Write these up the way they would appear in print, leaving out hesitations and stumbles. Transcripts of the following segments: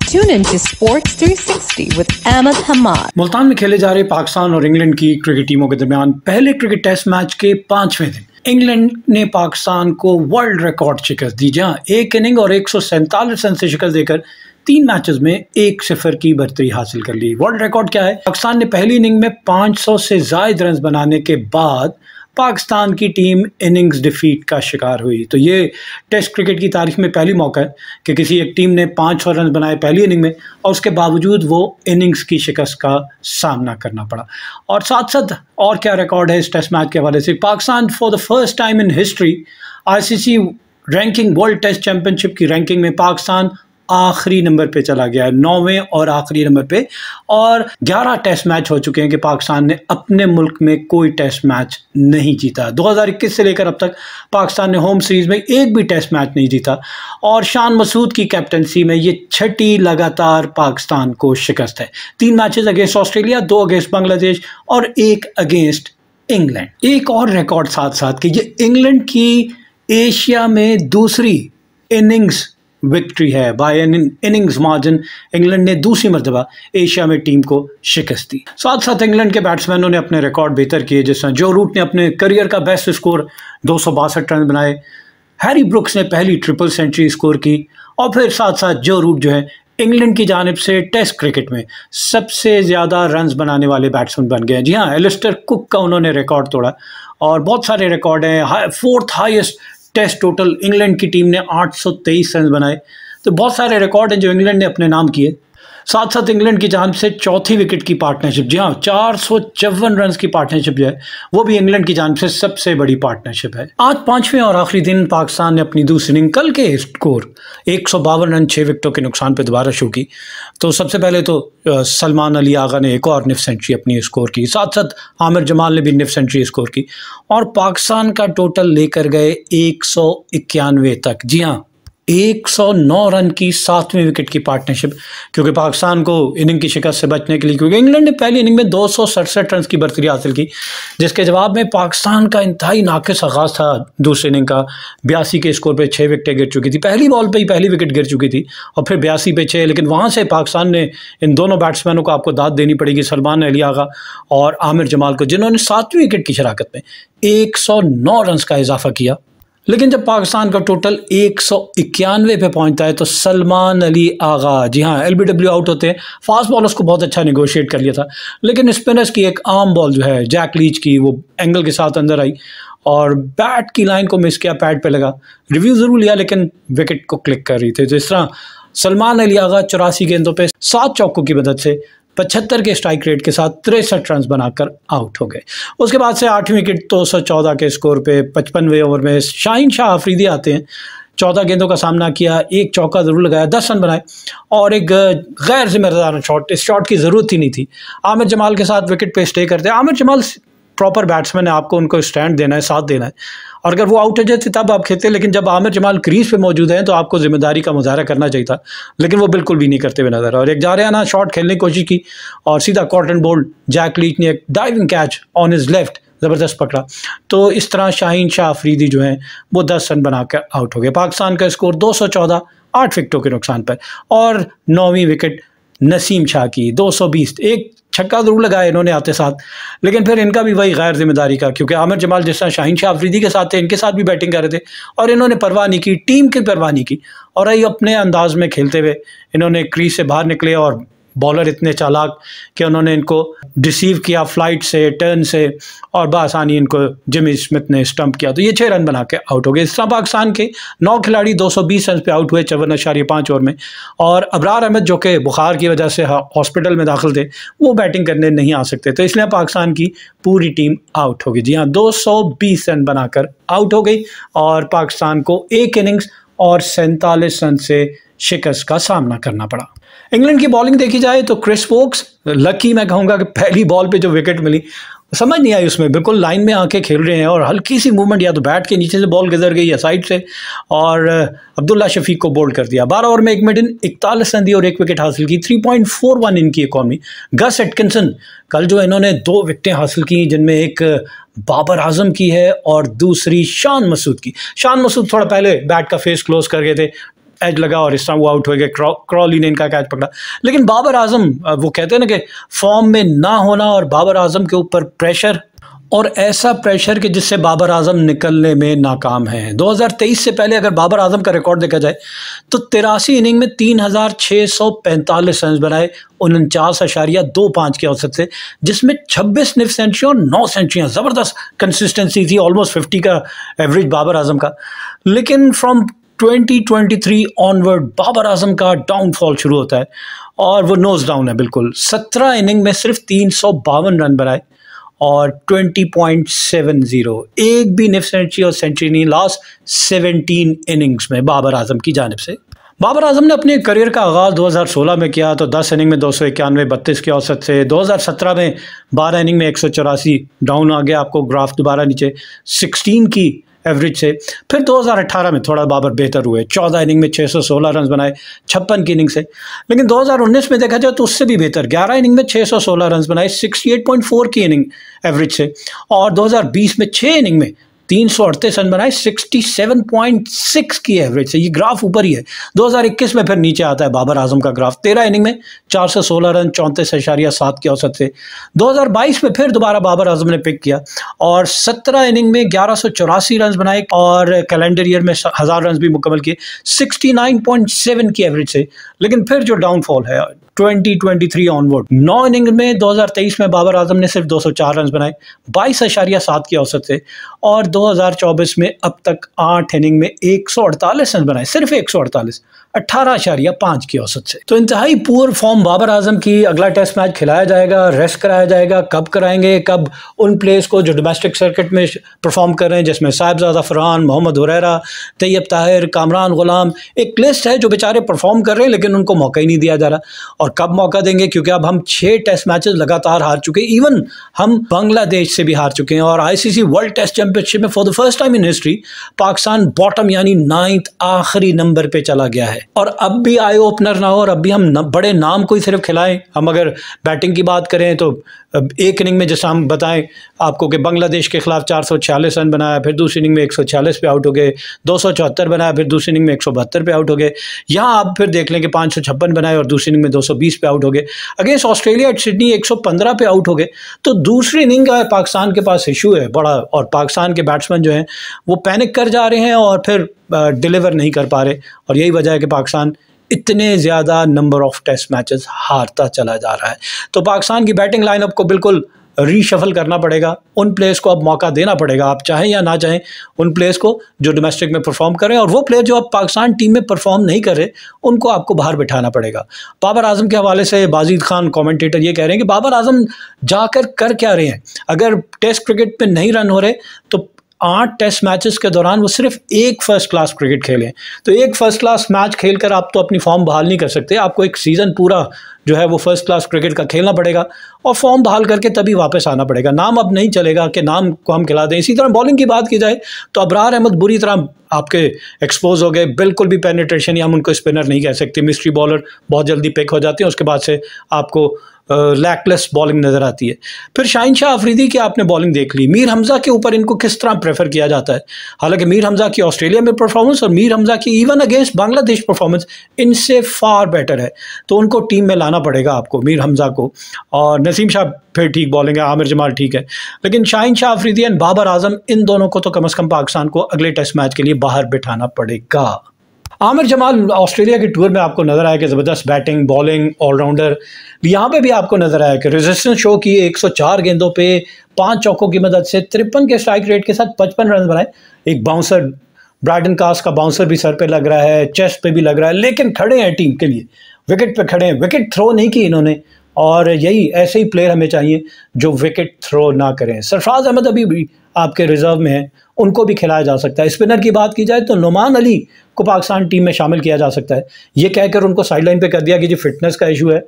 Tune into Sports 360 with Ahmed Hamad. Multan में खेले जा रहे पाकिस्तान और इंग्लैंड की क्रिकेट टीमों के दरमियान पहले क्रिकेट टेस्ट मैच के 5वें दिन इंग्लैंड ने पाकिस्तान को वर्ल्ड रिकॉर्ड शिकस्त दी, जहां एक इनिंग और 147 रन से शिकस्त देकर 3 मैचेस में 1-0 की बढ़तरी हासिल कर ली। वर्ल्ड रिकॉर्ड क्या है? पाकिस्तान ने पहली इनिंग में 500 से ज्यादा रन बनाने के बाद पाकिस्तान की टीम इनिंग्स डिफीट का शिकार हुई। तो ये टेस्ट क्रिकेट की तारीख में पहली मौका है कि किसी एक टीम ने 500 रन बनाए पहली इनिंग में और उसके बावजूद वो इनिंग्स की शिकस्त का सामना करना पड़ा। और साथ साथ और क्या रिकॉर्ड है इस टेस्ट मैच के हवाले से? Pakistan for the first time in history ICC ranking world test championship की रैंकिंग में पाकिस्तान आखिरी नंबर पे चला गया है, 9वें और आखिरी नंबर पे। और 11 टेस्ट मैच हो चुके हैं कि पाकिस्तान ने अपने मुल्क में कोई टेस्ट मैच नहीं जीता। 2021 से लेकर अब तक पाकिस्तान ने होम सीरीज में एक भी टेस्ट मैच नहीं जीता और शान मसूद की कैप्टनसी में ये 6ठी लगातार पाकिस्तान को शिकस्त है। 3 matches against Australia, 2 against Bangladesh और 1 अगेंस्ट इंग्लैंड। एक और रिकॉर्ड साथ साथ कि ये इंग्लैंड की एशिया में दूसरी इनिंग्स विक्ट्री है। By an innings margin England ने दूसरी मरतबा एशिया में टीम को शिकस्त दी। साथ साथ इंग्लैंड के बैट्समैनों ने अपने रिकॉर्ड बेहतर किए, जिस तरह जो रूट ने अपने करियर का बेस्ट स्कोर 262 रन बनाए, हैरी ब्रुक्स ने पहली ट्रिपल सेंचुरी स्कोर की और फिर साथ साथ जो रूट जो है इंग्लैंड की जानिब से टेस्ट क्रिकेट में सबसे ज़्यादा रन्स बनाने वाले बैट्समैन बन गए। जी हाँ, एलिस्टर कुक का उन्होंने रिकॉर्ड तोड़ा और बहुत सारे रिकॉर्ड हैं। 4th highest test total England की टीम ने 823 रन बनाए। तो बहुत सारे रिकॉर्ड हैं जो इंग्लैंड ने अपने नाम किए। साथ साथ इंग्लैंड की जानिब से चौथी विकेट की पार्टनरशिप, जी हाँ 454 रन की पार्टनरशिप जो है वो भी इंग्लैंड की जानिब से सबसे बड़ी पार्टनरशिप है। आज 5वें और आखिरी दिन पाकिस्तान ने अपनी दूसरी इनिंग कल के स्कोर 152 रन 6 विकेटों के नुकसान पर दोबारा शुरू की। तो सबसे पहले तो सलमान अली आगा ने एक और निफ सेंचुरी अपनी स्कोर की, साथ साथ आमिर जमाल ने भी निफ सेंचुरी स्कोर की और पाकिस्तान का टोटल लेकर गए 191 तक। जी हाँ, 109 रन की 7वीं विकेट की पार्टनरशिप, क्योंकि पाकिस्तान को इनिंग की शिकस्त से बचने के लिए, क्योंकि इंग्लैंड ने पहली इनिंग में 267 रन की बढ़तरी हासिल की, जिसके जवाब में पाकिस्तान का इंतहाई नाकिस आगाज़ था दूसरी इनिंग का। 82 के स्कोर पे 6 विकेटें गिर चुकी थी, पहली बॉल पे ही पहली विकेट गिर चुकी थी और फिर 82 पे 6। लेकिन वहाँ से पाकिस्तान ने इन दोनों बैट्समैनों को आपको दाद देनी पड़ेगी, सलमान अली आगा और आमिर जमाल को, जिन्होंने 7वीं विकेट की शराकत में 109 रन का इजाफा किया। लेकिन जब पाकिस्तान का टोटल 191 पे पहुंचता है तो सलमान अली आगा, जी हाँ LBW आउट होते हैं। फास्ट बॉलर्स को बहुत अच्छा नेगोशिएट कर लिया था, लेकिन स्पिनर्स की एक आर्म बॉल जो है जैक लीच की, वो एंगल के साथ अंदर आई और बैट की लाइन को मिस किया, पैड पे लगा। रिव्यू ज़रूर लिया लेकिन विकेट को क्लिक कर रही थी। तो इस तरह सलमान अली आगा 84 गेंदों पर 7 चौकों की मदद से 75 के स्ट्राइक रेट के साथ 63 रन बनाकर आउट हो गए। उसके बाद से 8वीं विकेट 214 के स्कोर पे 55वें ओवर में शाहीन शाह अफरीदी आते हैं। 14 गेंदों का सामना किया, 1 चौका ज़रूर लगाया, 10 रन बनाए और एक गैर जिम्मेदाराना शॉट, इस शॉट की ज़रूरत ही नहीं थी। आमिर जमाल के साथ विकेट पे स्टे करते हैं। आमिर जमाल प्रॉपर बैट्समैन है, आपको उनको स्टैंड देना है, साथ देना है और अगर वो आउट हो जाते तब आप खेलते। लेकिन जब आमिर जमाल क्रीज पे मौजूद हैं तो आपको जिम्मेदारी का मुजाहरा करना चाहिए था, लेकिन वो बिल्कुल भी नहीं करते हुए नजर। और एक जारियाना शॉट खेलने की कोशिश की और सीधा कॉटन बोल्ड जैक लीच ने एक diving catch on his left ज़बरदस्त पकड़ा। तो इस तरह शाहीन शाह अफरीदी जो हैं वो 10 रन बनाकर आउट हो गए। पाकिस्तान का स्कोर 214 8 विकेटों के नुकसान पर। और 9वीं विकेट नसीम शाह की 220, एक छक्का जरूर लगाया इन्होंने आते साथ, लेकिन फिर इनका भी वही गैर जिम्मेदारी का, क्योंकि आमिर जमाल जिस तरह शाहीन शाह अफरीदी के साथ थे, इनके साथ भी बैटिंग कर रहे थे और इन्होंने परवाह नहीं की, टीम की परवाह नहीं की और ये अपने अंदाज में खेलते हुए इन्होंने क्रीज से बाहर निकले और बॉलर इतने चालाक कि उन्होंने इनको डिसीव किया फ्लाइट से, टर्न से और बआसानी इनको जिमी स्मिथ ने स्टंप किया। तो ये 6 रन बना के आउट हो गए। इस तरह पाकिस्तान के 9 खिलाड़ी 220 रन पे आउट हुए 54.5 ओवर में और अबरार अहमद जो कि बुखार की वजह से हॉस्पिटल में दाखिल थे वो बैटिंग करने नहीं आ सकते, तो इसलिए पाकिस्तान की पूरी टीम आउट हो गई। जी हाँ, 220 रन बनाकर आउट हो गई और पाकिस्तान को 1 इनिंग्स और 47 रन से शिकस्त का सामना करना पड़ा। इंग्लैंड की बॉलिंग देखी जाए तो क्रिस वोक्स लकी मैं कहूँगा कि पहली बॉल पे जो विकेट मिली समझ नहीं आई उसमें, बिल्कुल लाइन में आके खेल रहे हैं और हल्की सी मूवमेंट या तो बैट के नीचे से बॉल गुजर गई या साइड से और अब्दुल्ला शफीक को बोल्ड कर दिया। 12 ओवर में 1 मिनट 41 रन दिए और 1 विकेट हासिल की। 3.41 इनकी इकॉनमी। गस एटकिंसन कल जो इन्होंने 2 विकेटें हासिल की, जिनमें एक बाबर आजम की है और दूसरी शान मसूद की। शान मसूद थोड़ा पहले बैट का फेस क्लोज कर गए थे, एज लगा और इस तरह वो आउट हो गए, क्रॉली ने इनका कैच पकड़ा। लेकिन बाबर आजम, वो कहते हैं ना कि फॉर्म में ना होना और बाबर आजम के ऊपर प्रेशर, और ऐसा प्रेशर कि जिससे बाबर आजम निकलने में नाकाम है। 2023 से पहले अगर बाबर आजम का रिकॉर्ड देखा जाए तो 83 इनिंग में 3645 रन बनाए 49.25 की औसत से, जिसमें 26 निफ सेंचुरी और 9 सेंचुरियाँ। ज़बरदस्त कंसिस्टेंसी थी, ऑलमोस्ट 50 का एवरेज बाबर आजम का। लेकिन फ्रॉम 2023 ऑनवर्ड बाबर आजम का डाउनफॉल शुरू होता है और वो नोज डाउन है बिल्कुल। 17 इनिंग में सिर्फ 352 रन बनाए और 20.70, एक भी निफ सेंचुरी और सेंचुरी नहीं लास्ट 17 इनिंग्स में बाबर आजम की जानिब से। बाबर आजम ने अपने करियर का आगाज़ 2016 में किया तो 10 इनिंग में 291 32 की औसत से। 2017 में 12 इनिंग में 184, डाउन आ गया आपको ग्राफ दोबारा नीचे 16 की एवरेज से। फिर 2018 में थोड़ा बाबर बेहतर हुए, 14 इनिंग में 616 रन बनाए 56 की इनिंग से। लेकिन 2019 में देखा जाए तो उससे भी बेहतर, 11 इनिंग में 616 रन बनाए 68.4 की इनिंग एवरेज से। और 2020 में 6 इनिंग में 338 रन बनाए 67.6 की एवरेज से। ये ग्राफ ऊपर ही है। 2021 में फिर नीचे आता है बाबर आजम का ग्राफ, 13 इनिंग में 416 रन 34.7 की औसत से। 2022 में फिर दोबारा बाबर आजम ने पिक किया और 17 इनिंग में 1184 रन बनाए और कैलेंडर ईयर में 1000 रन भी मुकम्मल किए 69.7 की एवरेज से। लेकिन फिर जो डाउनफॉल है 2023 ऑनवर्ड, 9 इनिंग में 2023 में बाबर आजम ने सिर्फ 204 रन बनाए 22.7 की औसत से। और 2024 में अब तक 8 इनिंग में 148 रन बनाए, सिर्फ 148, 18.5 की औसत से। तो इंतहाई पुअर फॉर्म बाबर आजम की। अगला टेस्ट मैच खिलाया जाएगा, रेस्ट कराया जाएगा, कब कराएंगे, कब उन प्लेयर्स को जो डोमेस्टिक सर्किट में परफॉर्म कर रहे हैं, जिसमें साहिबजादा फरहान, मोहम्मद हुरैरा, तैयब ताहिर, कामरान गुलाम, एक लिस्ट है जो बेचारे परफॉर्म कर रहे हैं लेकिन उनको मौका ही नहीं दिया जा रहा। और कब मौका देंगे, क्योंकि अब हम 6 टेस्ट मैचेस लगातार हार चुके हैं। इवन हम बांग्लादेश से भी हार चुके हैं और आईसीसी वर्ल्ड टेस्ट चैंपियनशिप में for the first time in history Pakistan bottom यानी 9th आखिरी नंबर पे चला गया है। और अब भी आई ओपनर ना हो और अब भी हम बड़े नाम को ही सिर्फ खिलाएं। हम अगर बैटिंग की बात करें तो एक इनिंग में जैसा हम बताएं आपको कि बांग्लादेश के खिलाफ 446 रन बनाया, फिर दूसरी इनिंग में 146 पे आउट हो गए, 274 बनाया, फिर दूसरी इनिंग में 172 पे आउट हो गए। यहाँ आप फिर देख लें कि 556 बनाए और दूसरी इनिंग में 220 पे आउट हो गए। अगेंस्ट ऑस्ट्रेलिया एट सिडनी 115 पे आउट हो गए। तो दूसरी इनिंग का पाकिस्तान के पास इशू है बड़ा और पाकिस्तान के बैट्समैन जो हैं वो पैनिक कर जा रहे हैं और फिर डिलीवर नहीं कर पा रहे। और यही वजह है कि पाकिस्तान इतने ज़्यादा नंबर ऑफ टेस्ट मैचेस हारता चला जा रहा है। तो पाकिस्तान की बैटिंग लाइनअप को बिल्कुल रीशफल करना पड़ेगा। उन प्लेयर्स को अब मौका देना पड़ेगा, आप चाहें या ना चाहें, उन प्लेयर्स को जो डोमेस्टिक में परफॉर्म करें। और वो प्लेयर जो अब पाकिस्तान टीम में परफॉर्म नहीं कर रहे उनको आपको बाहर बिठाना पड़ेगा। बाबर आजम के हवाले से बाजिद खान कमेंटेटर ये कह रहे हैं कि बाबर आजम जाकर कर क्या रहे हैं। अगर टेस्ट क्रिकेट पे नहीं रन हो रहे तो 8 टेस्ट मैचेस के दौरान वो सिर्फ एक फर्स्ट क्लास क्रिकेट खेले। तो एक फर्स्ट क्लास मैच खेलकर आप तो अपनी फॉर्म बहाल नहीं कर सकते, आपको एक सीज़न पूरा जो है वो फर्स्ट क्लास क्रिकेट का खेलना पड़ेगा और फॉर्म बहाल करके तभी वापस आना पड़ेगा। नाम अब नहीं चलेगा कि नाम को हम खिला दें। इसी तरह बॉलिंग की बात की जाए तो अबरार अहमद बुरी तरह आपके एक्सपोज हो गए, बिल्कुल भी पेनिट्रेशन, या हम उनको स्पिनर नहीं कह सकते, मिस्ट्री बॉलर बहुत जल्दी पिक हो जाते हैं, उसके बाद से आपको लैकलेस बॉलिंग नज़र आती है। फिर शाहीन शाह अफरीदी की आपने बॉलिंग देख ली। मीर हमज़ा के ऊपर इनको किस तरह प्रेफर किया जाता है, हालांकि मीर हमज़ा की ऑस्ट्रेलिया में परफॉर्मेंस और मीर हमज़ा की इवन अगेंस्ट बांग्लादेश परफॉर्मेंस इनसे फार बेटर है। तो उनको टीम में लाना पड़ेगा आपको, मीर हमज़ा को। और नसीम शाह फिर ठीक बॉलिंग है, आमिर जमाल ठीक है, लेकिन शाहीन शाह अफरीदी एंड बाबर आजम, इन दोनों को तो कम से कम पाकिस्तान को अगले टेस्ट मैच के लिए बाहर बिठाना पड़ेगा। आमिर जमाल ऑस्ट्रेलिया के टूर में आपको नजर आया कि ज़बरदस्त बैटिंग, बॉलिंग, ऑलराउंडर। यहाँ पे भी आपको नजर आया कि रेजिस्टेंस शो की, 104 गेंदों पे 5 चौकों की मदद से 53 के स्ट्राइक रेट के साथ 55 रन बनाए। एक बाउंसर, ब्राइडन कास का बाउंसर भी सर पे लग रहा है, चेस्ट पे भी लग रहा है, लेकिन खड़े हैं टीम के लिए, विकेट पे खड़े हैं, विकेट थ्रो नहीं की इन्होंने। और यही ऐसे ही प्लेयर हमें चाहिए जो विकेट थ्रो ना करें। सरफराज अहमद अभी भी आपके रिजर्व में है, उनको भी खिलाया जा सकता है। स्पिनर की बात की जाए तो नुमान अली को पाकिस्तान टीम में शामिल किया जा सकता है। ये कहकर उनको साइडलाइन पे कर दिया कि जी फिटनेस का इशू है,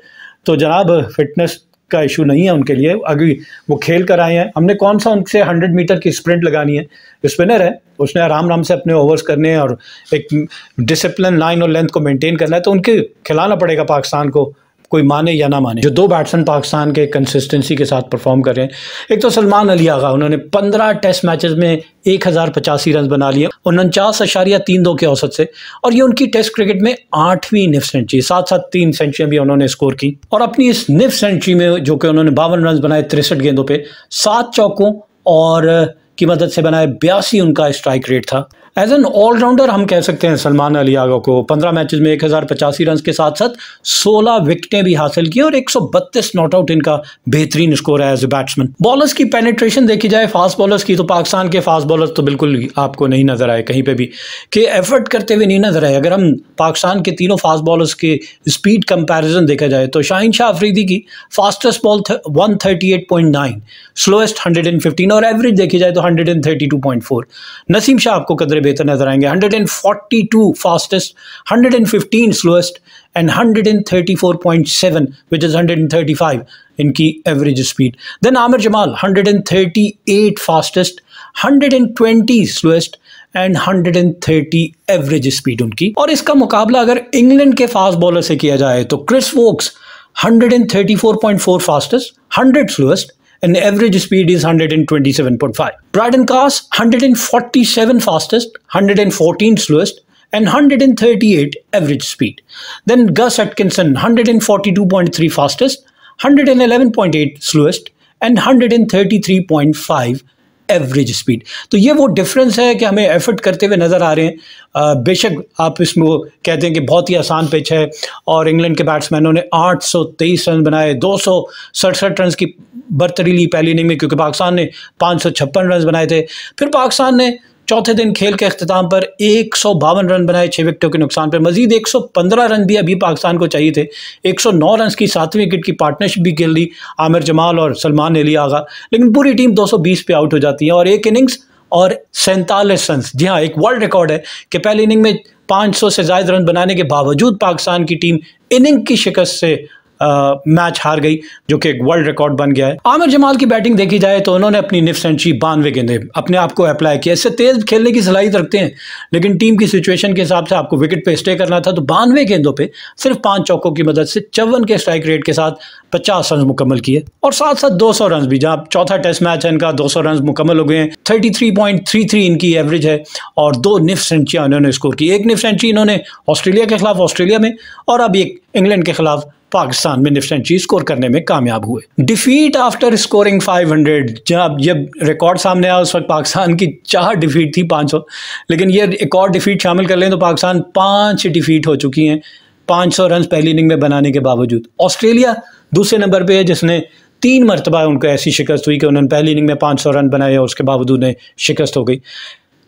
तो जनाब फिटनेस का इशू नहीं है उनके लिए, अभी वो खेल कर आए हैं। हमने कौन सा उनसे 100 मीटर की स्प्रिंट लगानी है। स्पिनर है, उसने आराम से अपने ओवर्स करने हैं और एक डिसिप्लिन, लाइन और लेंथ को मेंटेन करना है, तो उनके खिलाना पड़ेगा पाकिस्तान को कोई माने या ना माने, जो दो बैट्समैन पाकिस्तान के कंसिस्टेंसी के साथ परफॉर्म कर रहे हैं। एक तो सलमान अली आगा, उन्होंने 15 टेस्ट मैचेस में 1085 रन बना लिए 49.32 के औसत से, और ये उनकी टेस्ट क्रिकेट में 8वीं निफ सेंचुरी, साथ साथ 3 सेंचुरियां भी उन्होंने स्कोर की। और अपनी इस निफ सेंचुरी में जो कि उन्होंने 52 रन बनाए 63 गेंदों पे, 7 चौकों और की मदद से बनाए 82 उनका स्ट्राइक रेट था। एज एन ऑलराउंडर हम कह सकते हैं सलमान अली आगा को 15 मैचेस में 1085 रन के साथ साथ 16 विकेटें भी हासिल की और 132 नॉट आउट इनका बेहतरीन स्कोर है एज ए बैट्समैन। बॉलर्स की पेनिट्रेशन देखी जाए फास्ट बॉलर्स की, तो पाकिस्तान के फास्ट बॉलर्स तो बिल्कुल आपको नहीं नजर आए कहीं पे भी कि एफर्ट करते हुए नहीं नजर आए। अगर हम पाकिस्तान के तीनों फास्ट बॉलर्स के स्पीड कंपैरिजन देखा जाए तो शाहीन शाह अफरीदी की फास्टेस्ट बॉल 138.9, स्लोएस्ट 115, और एवरेज देखी जाए तो 132.4। नसीम शाह आपको कदरे बेहतर नजर आएंगे, 142 fastest, 115 slowest and 134.7 which is 135 इनकी average speed. Then Aamir Jamal 138 fastest, 120 slowest and 130 average speed उनकी। और इसका मुकाबला अगर इंग्लैंड के फास्ट बॉलर से किया जाए तो Chris Woakes 134.4 fastest, 100 slowest, and average speed is 127.5. Braden Carse 147 fastest, 114 slowest, and 138 average speed. Then Gus Atkinson 142.3 fastest, 111.8 slowest, and 133.5 average speed. तो ये वो डिफरेंस है कि हमें एफर्ट करते हुए नज़र आ रहे हैं। बेशक आप इसमें वो कहते हैं कि बहुत ही आसान पिच है और इंग्लैंड के बैट्समैनों ने 823 रन बनाए, 267 रन की बर्तरी ली पहली इनिंग में, क्योंकि पाकिस्तान ने 556 रन बनाए थे। फिर पाकिस्तान ने चौथे दिन खेल के अख्ताम पर 152 रन बनाए 6 विकेटों के नुकसान पर। मजीद 115 रन भी अभी पाकिस्तान को चाहिए थे। 109 रन की 7वीं विकेट की पार्टनरशिप भी खेल ली आमिर जमाल और सलमान अली आगा, लेकिन पूरी टीम 220 पे आउट हो जाती है और एक इनिंग्स और 47 रन। जी हाँ, एक वर्ल्ड रिकॉर्ड है कि पहली इनिंग में 500 से ज़्यादा रन बनाने के बावजूद पाकिस्तान की टीम इनिंग की शिकस्त से मैच हार गई, जो कि एक वर्ल्ड रिकॉर्ड बन गया है। आमिर जमाल की बैटिंग देखी जाए तो उन्होंने अपनी निफ सेंचुरी 92 गेंदे अपने आप को अप्लाई किया। इससे तेज खेलने की सलाहियत रखते हैं, लेकिन टीम की सिचुएशन के हिसाब से आपको विकेट पे स्टे करना था, तो 92 गेंदों पे सिर्फ 5 चौकों की मदद से 54 के स्ट्राइक रेट के साथ 50 रन मुकम्मल किए और साथ साथ 200 रन भी। जहाँ चौथा टेस्ट मैच है इनका, 200 रन मुकम्मल हो गए हैं। 33.33 इनकी एवरेज है और 2 निफ सेंचुरियाँ इन्होंने स्कोर की। एक निफ सेंचुरी इन्होंने ऑस्ट्रेलिया के खिलाफ ऑस्ट्रेलिया में, और अब एक इंग्लैंड के खिलाफ पाकिस्तान में निफ सेंचुरी स्कोर करने में कामयाब हुए। डिफीट आफ्टर स्कोरिंग 500, जब रिकॉर्ड सामने आया उस वक्त पाकिस्तान की 4 डिफीट थी 500, लेकिन ये एक और डिफीट शामिल कर लें तो पाकिस्तान 5 डिफीट हो चुकी हैं 500 रन पहली इनिंग में बनाने के बावजूद। ऑस्ट्रेलिया दूसरे नंबर पे है जिसने 3 मरतबा उनको ऐसी शिकस्त हुई कि उन्होंने पहली इनिंग में 500 रन बनाए और उसके बावजूद उन्हें शिकस्त हो गई।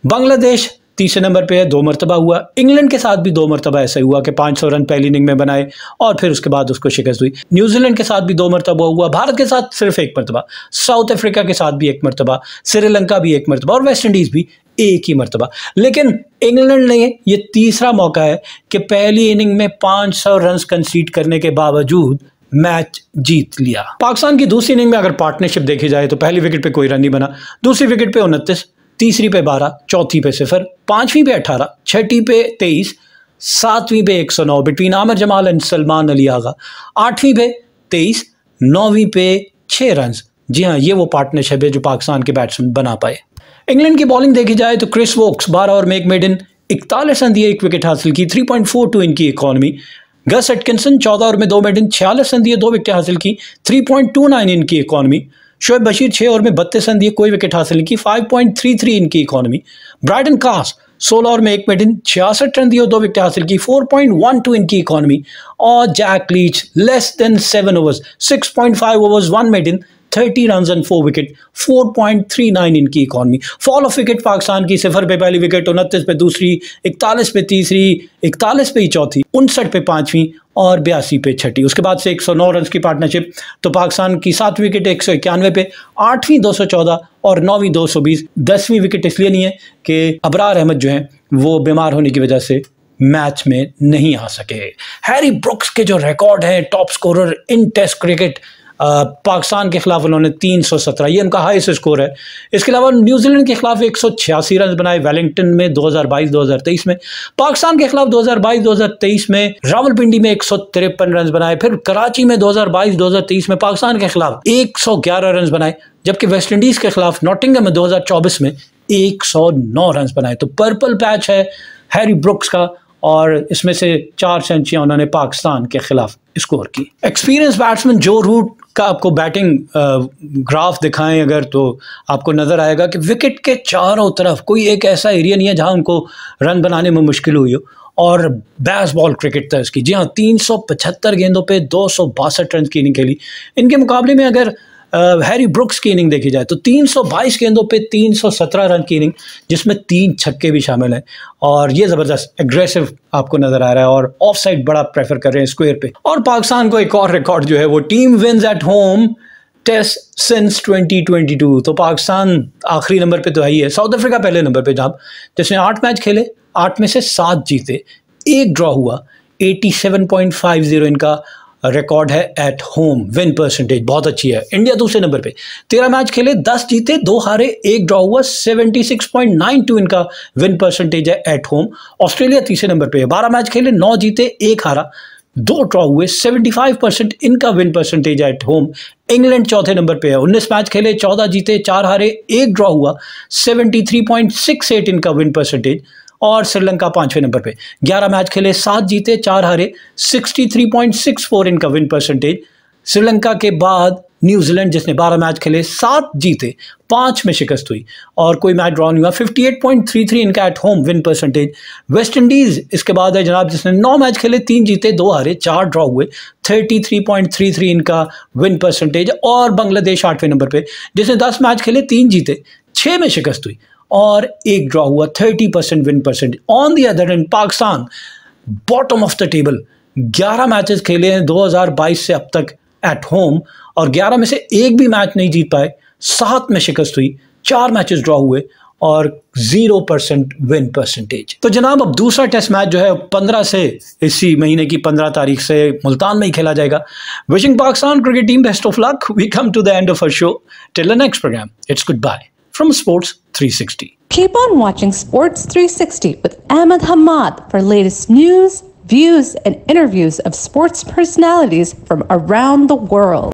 बांग्लादेश तीसरे नंबर पे है, 2 मरतबा हुआ। इंग्लैंड के साथ भी 2 मरतबा ऐसा हुआ कि 500 रन पहली इनिंग में बनाए और फिर उसके बाद उसको शिकस्त हुई। न्यूजीलैंड के साथ भी 2 मरतबा हुआ, भारत के साथ सिर्फ 1 मरतबा, साउथ अफ्रीका के साथ भी 1 मरतबा, श्रीलंका भी 1 मरतबा और वेस्ट इंडीज़ भी 1 ही मरतबा। लेकिन इंग्लैंड ने ये तीसरा मौका है कि पहली इनिंग में 500 रन कंसीड करने के बावजूद मैच जीत लिया। पाकिस्तान की दूसरी इनिंग में अगर पार्टनरशिप देखी जाए तो पहली विकेट पे कोई रन नहीं बना, दूसरी विकेट पे 29, तीसरी पे 12, चौथी पे 0, पांचवीं पे 18, छठी पे 23, सातवीं पे 109 बिटवीन आमिर जमाल एंड सलमान अली आगा, आठवीं पे 23, नौवीं पे 6 रन। जी हाँ, ये वो पार्टनरशिप है जो पाकिस्तान के बैट्समैन बना पाए। इंग्लैंड की बॉलिंग देखी जाए तो क्रिस वोक्स 12 ओवर में 1 मेडन 41 रन दिए, 1 विकेट हासिल की, 3.42 इनकी इकॉनमी। गस एटकिंसन 14 ओवर में 2 मेडन 46 रन दिए, 2 विकेट हासिल की, 3.29 इनकी इकॉनमी। शोएब बशीर 6 ओवर में 32 रन दिए, कोई विकेट हासिल नहीं की, 5.33 इनकी इकॉनमी। ब्रायडन कास 16 ओवर में 1 मेडन 66 रन दिए और 2 विकेट हासिल की, 4.12 इनकी इकॉनमी। और Jack Leach less than 7 overs 6.5 overs 1 maiden 30 run and 4 wicket, 4.39 इनकी economy. Fall of wicket Pakistan की 0 पे पहली विकेट, 29 पे दूसरी, 41 पे तीसरी, 41 पे चौथी, 59 पे पांचवी और 82 पे छठी। उसके बाद से 109 रन की पार्टनरशिप। तो पाकिस्तान की 7 विकेट 191 पे, 8वीं 214 और 9वीं 220। 10वीं विकेट इसलिए नहीं है कि अबरार अहमद जो हैं वो बीमार होने की वजह से मैच में नहीं आ सके। हैरी ब्रुक्स के जो रिकॉर्ड है top scorer in test cricket, Pakistan के खिलाफ उन्होंने 317, ये उनका हाईएस्ट स्कोर है। इसके अलावा न्यूजीलैंड के खिलाफ 186 रन बनाए वेलिंगटन में 2022-2023 में। पाकिस्तान के खिलाफ 2022-2023 में रावलपिंडी में 153 रन बनाए। फिर कराची में 2022-2023 में पाकिस्तान के खिलाफ 111 रन बनाए, जबकि वेस्ट इंडीज के खिलाफ नॉटिंघम में 2024 में 109 रन बनाए। तो पर्पल पैच है हैरी ब्रुक्स का, और इसमें से 4 सेंचुरियां उन्होंने पाकिस्तान के खिलाफ स्कोर की। एक्सपीरियंस बैट्समैन जो रूट का आपको बैटिंग ग्राफ दिखाएं अगर, तो आपको नज़र आएगा कि विकेट के चारों तरफ कोई एक ऐसा एरिया नहीं है जहां उनको रन बनाने में मुश्किल हुई हो। और बेसबॉल क्रिकेट था इसकी। जी हाँ, 375 गेंदों पे 262 रन की इनिंग खेली। इनके मुकाबले में अगर हैरी ब्रुक्स की इनिंग देखी जाए तो 322 गेंदों पे 317 रन की इनिंग, जिसमें 3 छक्के भी शामिल हैं। और ये ज़बरदस्त एग्रेसिव आपको नज़र आ रहा है, और ऑफ साइड बड़ा प्रेफर कर रहे हैं स्क्वायर पे। और पाकिस्तान को एक और रिकॉर्ड जो है वो team wins at home test since 2022। तो पाकिस्तान आखिरी नंबर पे तो है ही है, साउथ अफ्रीका पहले नंबर पे जहाँ जिसने 8 मैच खेले, 8 में से 7 जीते, 1 ड्रॉ हुआ। 87.50 इनका रिकॉर्ड है एट होम विन परसेंटेज, बहुत अच्छी है। इंडिया दूसरे नंबर पे, 13 मैच खेले, 10 जीते, 2 हारे, 1 ड्रॉ हुआ। 76.92 इनका विन परसेंटेज है एट होम। ऑस्ट्रेलिया तीसरे नंबर पे है, 12 मैच खेले, 9 जीते, 1 हारा, 2 ड्रॉ हुए। 75% इनका win percentage at home. England चौथे नंबर पे है, 19 मैच खेले, 14 जीते, 4 हारे, 1 ड्रॉ हुआ। 73.68 इनका विन परसेंटेज। और श्रीलंका 5वें नंबर पे, 11 मैच खेले, 7 जीते, 4 हारे, 63.64 इनका विन परसेंटेज। श्रीलंका के बाद न्यूजीलैंड जिसने 12 मैच खेले, 7 जीते, 5 में शिकस्त हुई और कोई मैच ड्रॉ नहीं हुआ। 58.33 इनका at home win percentage. West Indies इसके बाद है जनाब, जिसने 9 मैच खेले, 3 जीते, 2 हारे, 4 ड्रॉ हुए। 33.33 इनका विन परसेंटेज। और बांग्लादेश 8वें नंबर पे, जिसने 10 मैच खेले, 3 जीते, 6 में शिकस्त हुई और 1 ड्रॉ हुआ। 30% win percentage. On the other hand Pakistan bottom of the table, 11 matches खेले हैं 2022 से अब तक एट होम, और 11 में से एक भी मैच नहीं जीत पाए। 7 में शिकस्त हुई, 4 मैचेस ड्रॉ हुए और 0% विन परसेंटेज। तो जनाब अब दूसरा टेस्ट मैच जो है 15 से, इसी महीने की 15 तारीख से मुल्तान में ही खेला जाएगा। Wishing Pakistan cricket team best of luck. We come to the end of our show. Till the next programme, it's goodbye from Sports 360. Keep on watching Sports 360 with Ahmed Hamad for latest news, views, and interviews of sports personalities from around the world.